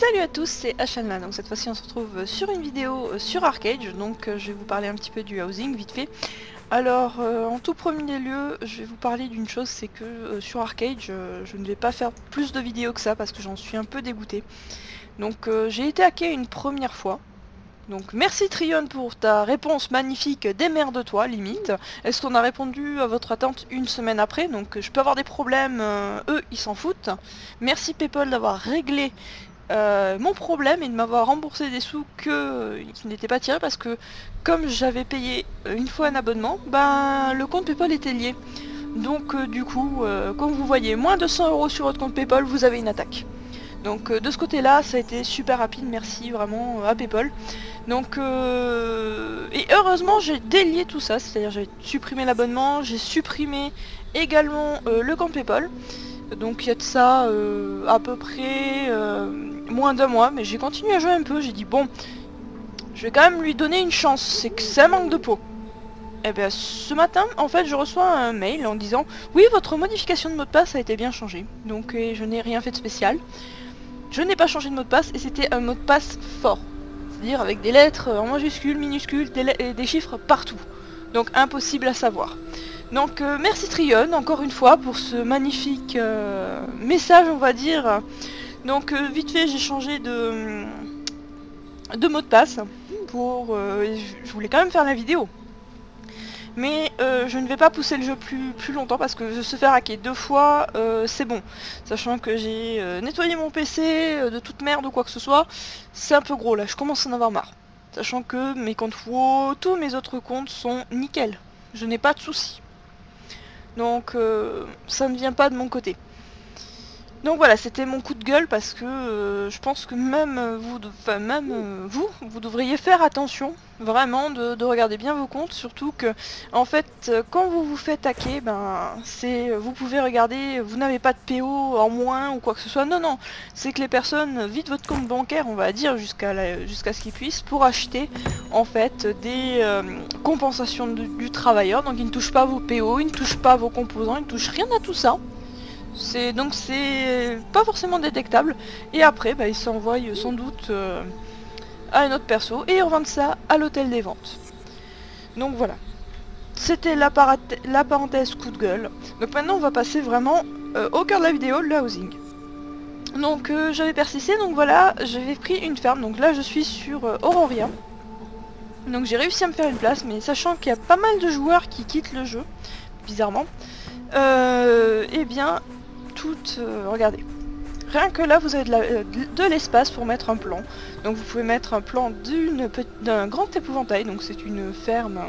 Salut à tous, c'est Ashalna. Donc cette fois-ci on se retrouve sur une vidéo sur Arcade. Donc je vais vous parler un petit peu du housing vite fait. Alors en tout premier lieu je vais vous parler d'une chose, c'est que sur Arcade je ne vais pas faire plus de vidéos que ça parce que j'en suis un peu dégoûtée. Donc j'ai été hacké une première fois. Donc merci Trion pour ta réponse magnifique, démerde-toi limite. Est-ce qu'on a répondu à votre attente une semaine après? Donc je peux avoir des problèmes, eux ils s'en foutent. Merci PayPal d'avoir réglé mon problème et de m'avoir remboursé des sous qui n'étaient pas tirés parce que comme j'avais payé une fois un abonnement, ben le compte PayPal était lié. Donc du coup, comme vous voyez, moins de 100 € sur votre compte PayPal, vous avez une attaque. Donc de ce côté là ça a été super rapide, merci vraiment à PayPal. Donc et heureusement j'ai délié tout ça, c'est à dire j'ai supprimé l'abonnement, j'ai supprimé également le compte PayPal. Donc il y a de ça à peu près moins d'un mois, mais j'ai continué à jouer un peu, j'ai dit bon, je vais quand même lui donner une chance, c'est que c'est un manque de peau. Et bien ce matin en fait je reçois un mail en disant oui votre modification de mot de passe a été bien changée. Donc je n'ai rien fait de spécial. Je n'ai pas changé de mot de passe et c'était un mot de passe fort. C'est-à-dire avec des lettres en majuscules, minuscules, des chiffres partout. Donc impossible à savoir. Donc merci Trion encore une fois pour ce magnifique message on va dire. Donc vite fait j'ai changé de mot de passe pour... je voulais quand même faire la vidéo. Mais je ne vais pas pousser le jeu plus longtemps parce que se faire hacker 2 fois, c'est bon. Sachant que j'ai nettoyé mon PC de toute merde ou quoi que ce soit, c'est un peu gros là, je commence à en avoir marre. Sachant que mes comptes WoW, tous mes autres comptes sont nickel. Je n'ai pas de soucis. Donc ça ne vient pas de mon côté. Donc voilà, c'était mon coup de gueule parce que je pense que même vous devriez faire attention vraiment de regarder bien vos comptes, surtout que en fait quand vous vous faites hacker, ben vous pouvez regarder, vous n'avez pas de PO en moins ou quoi que ce soit. Non non, c'est que les personnes vident votre compte bancaire, on va dire jusqu'à ce qu'ils puissent pour acheter en fait des compensations du travailleur. Donc ils ne touchent pas vos PO, ils ne touchent pas vos composants, ils ne touchent rien à tout ça. Donc c'est pas forcément détectable. Et après bah, ils s'envoient sans doute à un autre perso et ils revendent ça à l'hôtel des ventes. Donc voilà. C'était la parenthèse coup de gueule. Donc maintenant on va passer vraiment au cœur de la vidéo, le housing. Donc j'avais persisté, donc voilà, j'avais pris une ferme. Donc là je suis sur Auroria. Donc j'ai réussi à me faire une place, mais sachant qu'il y a pas mal de joueurs qui quittent le jeu, bizarrement. Eh bien, regardez. Rien que là, vous avez de l'espace pour mettre un plan. Donc vous pouvez mettre un plan d'un grand épouvantail, donc c'est une ferme.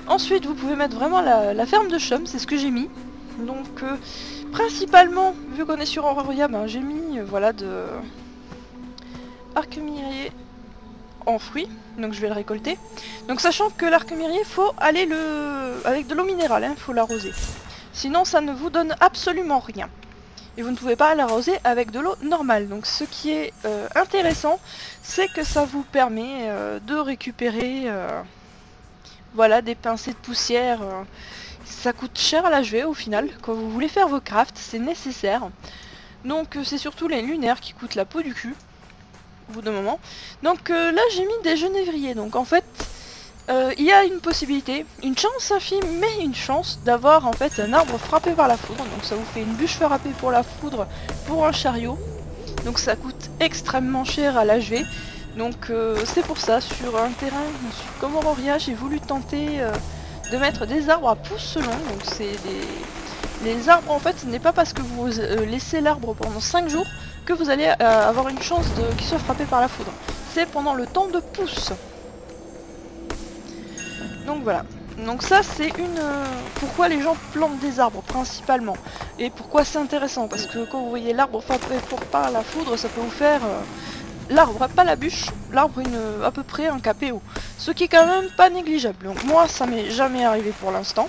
Ensuite, vous pouvez mettre vraiment la ferme de chum, c'est ce que j'ai mis. Donc, principalement, vu qu'on est sur Auroria, ben, j'ai mis, voilà, de arc-mirier en fruits, donc je vais le récolter. Donc sachant que l'arc-mirier, faut aller avec de l'eau minérale, hein, faut l'arroser. Sinon ça ne vous donne absolument rien. Et vous ne pouvez pas l'arroser avec de l'eau normale. Donc ce qui est intéressant, c'est que ça vous permet de récupérer voilà, des pincées de poussière. Ça coûte cher à l'achever au final. Quand vous voulez faire vos crafts, c'est nécessaire. Donc c'est surtout les lunaires qui coûtent la peau du cul au bout d'un moment. Donc là j'ai mis des genévriers. Donc en fait il y a une possibilité, une chance infime, mais une chance d'avoir en fait un arbre frappé par la foudre. Donc ça vous fait une bûche frappée pour la foudre pour un chariot. Donc ça coûte extrêmement cher à l'HV. Donc c'est pour ça, sur un terrain comme Auroria, j'ai voulu tenter de mettre des arbres à pouces longs. Donc c'est les arbres en fait, ce n'est pas parce que vous laissez l'arbre pendant 5 jours que vous allez avoir une chance qu'il soit frappé par la foudre. C'est pendant le temps de pouce. Donc voilà, donc ça c'est pourquoi les gens plantent des arbres principalement. Et pourquoi c'est intéressant, parce que quand vous voyez l'arbre frappé par la foudre, ça peut vous faire... l'arbre, pas la bûche, l'arbre à peu près un KPO. Ce qui est quand même pas négligeable. Donc moi ça m'est jamais arrivé pour l'instant.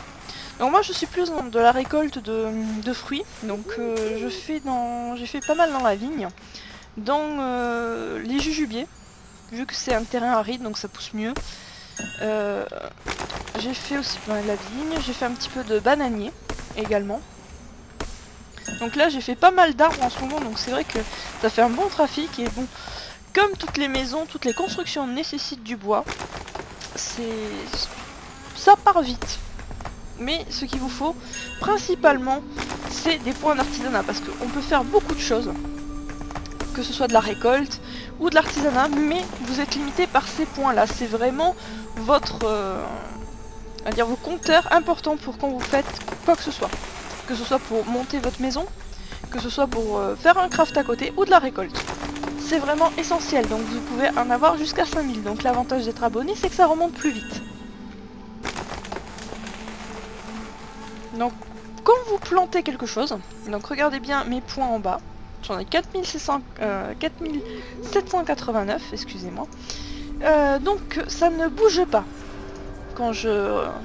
Donc moi je suis plus dans de la récolte de fruits. Donc j'ai fait pas mal dans la vigne. Dans les jujubiers, vu que c'est un terrain aride donc ça pousse mieux. J'ai fait aussi la vigne, j'ai fait un petit peu de bananier également. Donc là j'ai fait pas mal d'arbres en ce moment, donc c'est vrai que ça fait un bon trafic. Et bon, comme toutes les maisons, toutes les constructions nécessitent du bois, ça part vite. Mais ce qu'il vous faut principalement, c'est des points d'artisanat, parce qu'on peut faire beaucoup de choses, que ce soit de la récolte ou de l'artisanat, mais vous êtes limité par ces points là. C'est vraiment votre vos compteurs importants pour quand vous faites quoi que ce soit pour monter votre maison, que ce soit pour faire un craft à côté ou de la récolte. C'est vraiment essentiel, donc vous pouvez en avoir jusqu'à 5000. Donc l'avantage d'être abonné, c'est que ça remonte plus vite. Donc quand vous plantez quelque chose, donc regardez bien mes points en bas, j'en ai 4789, excusez-moi. Donc ça ne bouge pas.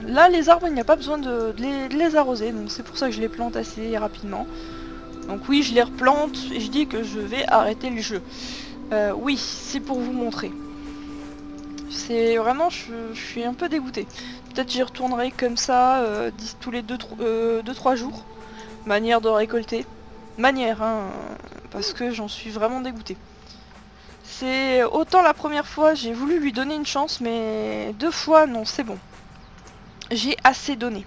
Là les arbres, il n'y a pas besoin de les arroser, donc c'est pour ça que je les plante assez rapidement. Donc oui, je les replante et je dis que je vais arrêter le jeu. Oui, c'est pour vous montrer. C'est vraiment, je suis un peu dégoûtée. Peut-être j'y retournerai comme ça tous les 2-3 jours. Manière de récolter. Manière, hein, parce que j'en suis vraiment dégoûtée. C'est autant la première fois, j'ai voulu lui donner une chance, mais 2 fois, non, c'est bon. J'ai assez donné.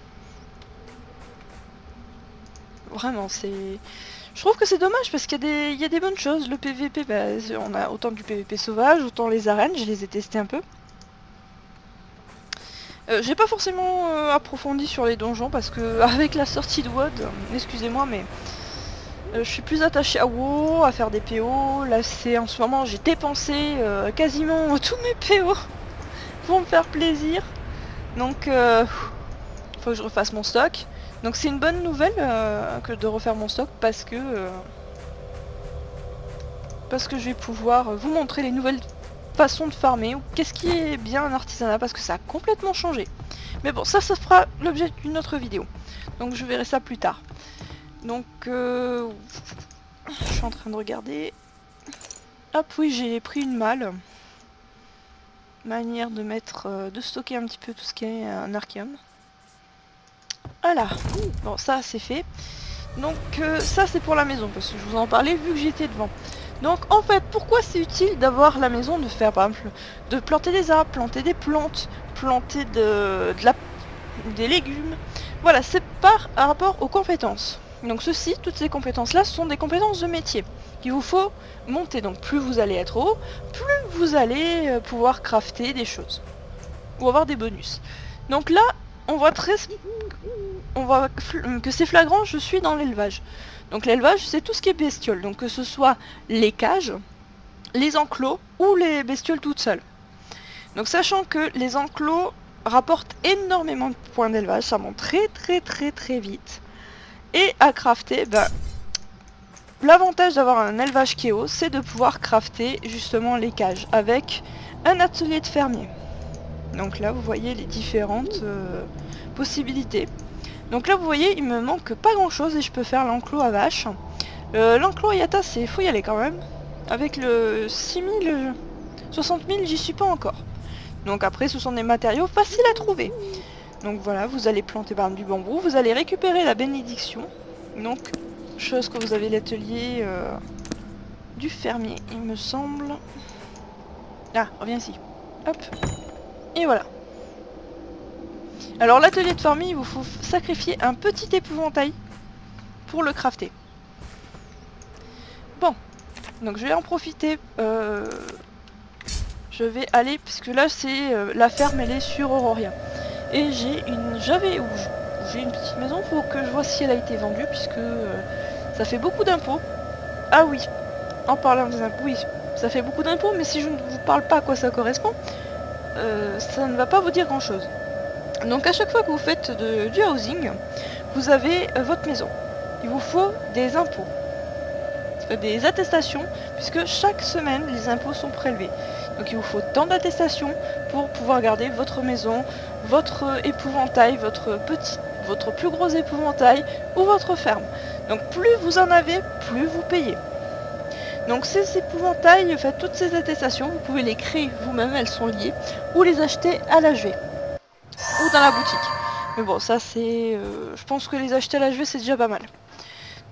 Vraiment, c'est... Je trouve que c'est dommage parce qu'il y a des bonnes choses. Le PVP, bah, on a autant du PVP sauvage, autant les arènes, je les ai testés un peu. J'ai pas forcément approfondi sur les donjons parce que avec la sortie de WoD, excusez-moi, mais je suis plus attachée à WoW, à faire des PO. Là, c'est en ce moment, j'ai dépensé quasiment tous mes PO pour me faire plaisir. Donc, faut que je refasse mon stock. Donc c'est une bonne nouvelle que de refaire mon stock parce que je vais pouvoir vous montrer les nouvelles façons de farmer ou qu'est-ce qui est bien en artisanat parce que ça a complètement changé. Mais bon, ça fera l'objet d'une autre vidéo. Donc je verrai ça plus tard. Donc je suis en train de regarder. Hop, oui, j'ai pris une malle. Manière de mettre, de stocker un petit peu tout ce qui est un archéum. Voilà, bon ça c'est fait. Donc ça c'est pour la maison, parce que je vous en parlais vu que j'étais devant. Donc en fait, pourquoi c'est utile d'avoir la maison, de faire par exemple, de planter des arbres, planter des plantes, planter des légumes. Voilà, c'est par rapport aux compétences. Donc toutes ces compétences là, ce sont des compétences de métier qu'il vous faut monter. Donc plus vous allez être haut, plus vous allez pouvoir crafter des choses. Ou avoir des bonus. Donc là, on voit que c'est flagrant, je suis dans l'élevage. Donc l'élevage, c'est tout ce qui est bestiole. Donc que ce soit les cages, les enclos ou les bestioles toutes seules. Donc sachant que les enclos rapportent énormément de points d'élevage, ça monte très vite. Et à crafter, l'avantage d'avoir un élevage qui est haut, c'est de pouvoir crafter justement les cages avec un atelier de fermier. Donc là vous voyez les différentes possibilités. Donc là vous voyez il me manque pas grand chose et je peux faire l'enclos à vache. L'enclos à Yata, c'est faut y aller quand même. Avec le 6000, 60 000 j'y suis pas encore. Donc après ce sont des matériaux faciles à trouver. Donc voilà, vous allez planter par exemple du bambou, vous allez récupérer la bénédiction. Donc chose que vous avez l'atelier du fermier il me semble. Ah, reviens ici. Hop. Et voilà. Alors l'atelier de farming, il vous faut sacrifier un petit épouvantail pour le crafter. Bon, donc je vais en profiter. Je vais aller, puisque là c'est la ferme, elle est sur Aurorien. Et j'ai une petite maison, faut que je vois si elle a été vendue, puisque ça fait beaucoup d'impôts. Ah oui, en parlant des impôts, oui, ça fait beaucoup d'impôts, mais si je ne vous parle pas à quoi ça correspond, ça ne va pas vous dire grand chose. Donc à chaque fois que vous faites du housing, vous avez votre maison. Il vous faut des impôts, des attestations, puisque chaque semaine les impôts sont prélevés. Donc il vous faut tant d'attestations pour pouvoir garder votre maison, votre épouvantail, votre plus gros épouvantail ou votre ferme. Donc plus vous en avez, plus vous payez. Donc ces épouvantails, faites toutes ces attestations, vous pouvez les créer vous-même, elles sont liées, ou les acheter à l'HV. Ou dans la boutique. Mais bon, ça c'est... je pense que les acheter à l'HV c'est déjà pas mal.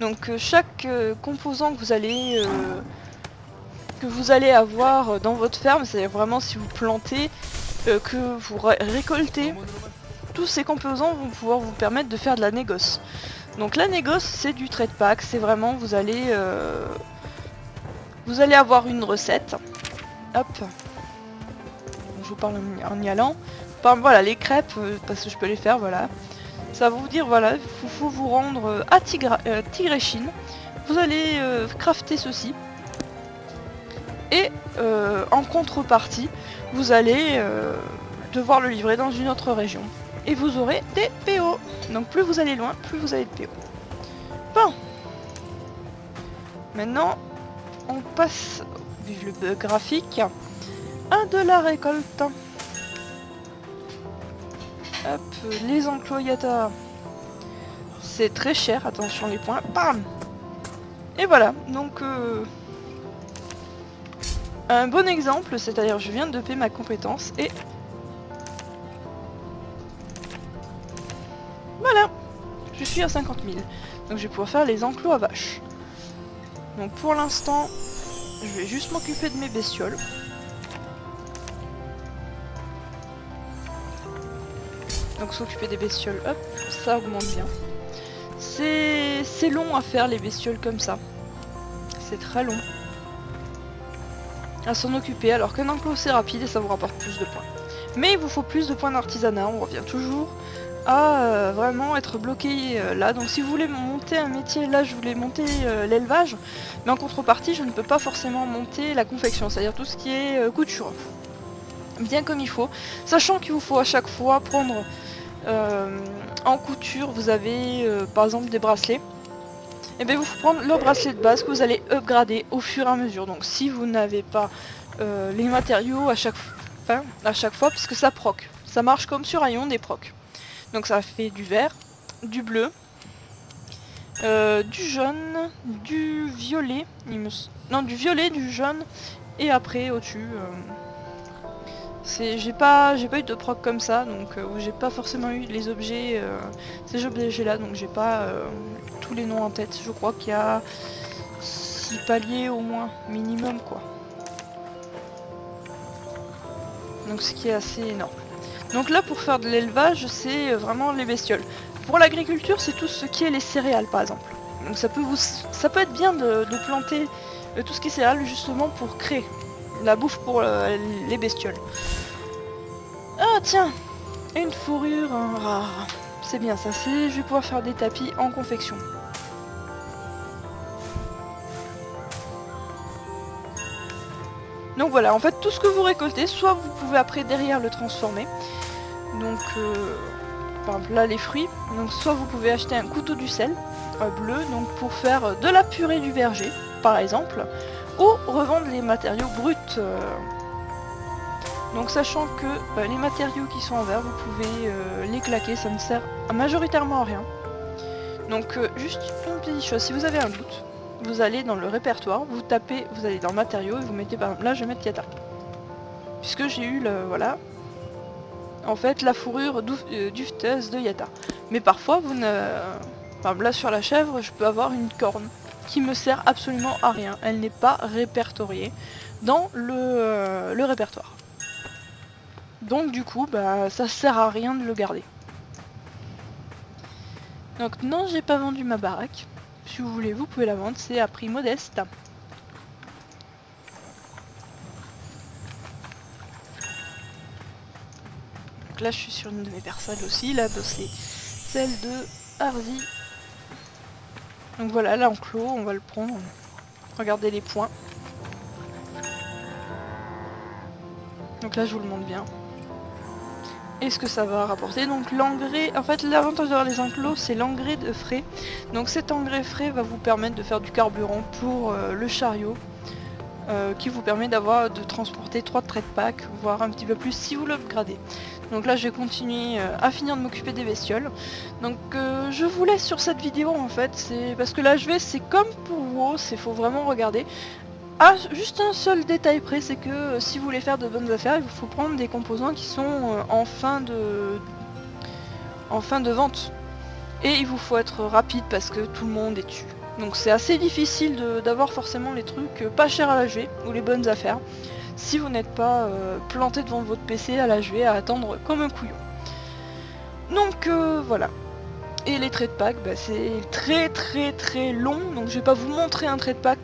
Donc chaque composant que vous allez avoir dans votre ferme, c'est vraiment si vous plantez, que vous récoltez, tous ces composants vont pouvoir vous permettre de faire de la négoce. Donc la négoce c'est du trade pack, c'est vraiment vous allez avoir une recette. Hop. Je vous parle en y allant. Enfin, voilà, les crêpes, parce que je peux les faire, voilà. Ça va vous dire, voilà, il faut vous rendre à Tigréchine. Vous allez crafter ceci. Et en contrepartie, vous allez devoir le livrer dans une autre région. Et vous aurez des PO. Donc plus vous allez loin, plus vous avez de PO. Bon. Maintenant, on passe, vive le bug graphique, à de la récolte. Hop, les enclos Yata. C'est très cher, attention les points. Bam. Et voilà, donc un bon exemple, c'est-à-dire je viens de payer ma compétence et voilà, je suis à 50 000. Donc je vais pouvoir faire les enclos à vaches. Donc pour l'instant, je vais juste m'occuper de mes bestioles. Donc s'occuper des bestioles, hop, ça augmente bien. C'est long à faire les bestioles comme ça. C'est très long à s'en occuper, alors qu'un enclos c'est rapide et ça vous rapporte plus de points. Mais il vous faut plus de points d'artisanat, on revient toujours à vraiment être bloqué là. Donc si vous voulez monter un métier, là je voulais monter l'élevage, mais en contrepartie je ne peux pas forcément monter la confection, c'est-à-dire tout ce qui est couture. Bien comme il faut, sachant qu'il vous faut à chaque fois prendre en couture, vous avez par exemple des bracelets. Et bien vous faut prendre le bracelet de base que vous allez upgrader au fur et à mesure. Donc si vous n'avez pas les matériaux à chaque fois, parce que ça proc. Ça marche comme sur Aion des procs. Donc ça fait du vert, du bleu, du jaune, du violet, non du violet, du jaune, et après au-dessus... j'ai pas eu de proc comme ça, donc j'ai pas forcément eu les objets, ces objets là, donc j'ai pas tous les noms en tête. Je crois qu'il y a 6 paliers au moins, minimum quoi. Donc ce qui est assez énorme. Donc là pour faire de l'élevage, c'est vraiment les bestioles. Pour l'agriculture, c'est tout ce qui est les céréales par exemple. Donc ça peut être bien de planter tout ce qui est céréales justement pour créer la bouffe pour les bestioles. Ah tiens, une fourrure rare. C'est bien ça, je vais pouvoir faire des tapis en confection. Donc voilà, en fait tout ce que vous récoltez, soit vous pouvez après derrière le transformer. Donc par exemple là les fruits, donc soit vous pouvez acheter un couteau du sel bleu, donc pour faire de la purée du verger par exemple, ou revendre les matériaux bruts. Donc sachant que les matériaux qui sont en verre, vous pouvez les claquer, ça ne sert majoritairement à rien. Donc juste une petite chose, si vous avez un doute, vous allez dans le répertoire, vous tapez, vous allez dans matériaux et vous mettez par exemple, là je vais mettre Yata. Puisque j'ai eu le, voilà, en fait la fourrure dufteuse de Yata. Mais parfois vous ne... Par exemple, là sur la chèvre, je peux avoir une corne qui me sert absolument à rien. Elle n'est pas répertoriée dans le répertoire. Donc du coup, bah, ça sert à rien de le garder. Donc non, j'ai pas vendu ma baraque. Si vous voulez, vous pouvez la vendre, c'est à prix modeste. Donc là, je suis sur une de mes personnes aussi. Là, c'est celle de Harzi. Donc voilà, l'enclos, on va le prendre. Regardez les points. Donc là, je vous le montre bien. Et ce que ça va rapporter. Donc l'engrais, en fait l'avantage d'avoir les enclos, c'est l'engrais de frais. Donc cet engrais frais va vous permettre de faire du carburant pour le chariot, qui vous permet de transporter 3 trade packs, voire un petit peu plus si vous l'upgradez. Donc là je vais continuer à finir de m'occuper des bestioles. Donc je vous laisse sur cette vidéo en fait, c'est parce que là c'est comme pour WoW, il faut vraiment regarder. Ah, juste un seul détail près, c'est que si vous voulez faire de bonnes affaires, il vous faut prendre des composants qui sont en fin de vente. Et il vous faut être rapide parce que tout le monde est dessus. Donc c'est assez difficile d'avoir forcément les trucs pas chers à l'HV ou les bonnes affaires si vous n'êtes pas planté devant votre PC à l'HV à attendre comme un couillon. Donc voilà. Et les trade packs, bah, c'est très long, donc je vais pas vous montrer un trade pack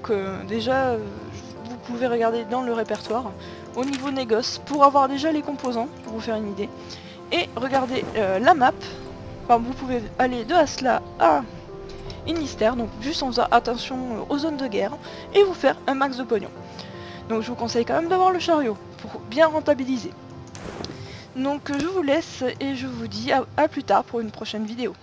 déjà vous pouvez regarder dans le répertoire au niveau négoce pour avoir déjà les composants, pour vous faire une idée. Et regardez la map, enfin, vous pouvez aller de Hasla à Inister, donc juste en faisant attention aux zones de guerre, et vous faire un max de pognon. Donc je vous conseille quand même d'avoir le chariot pour bien rentabiliser. Donc je vous laisse et je vous dis à plus tard pour une prochaine vidéo.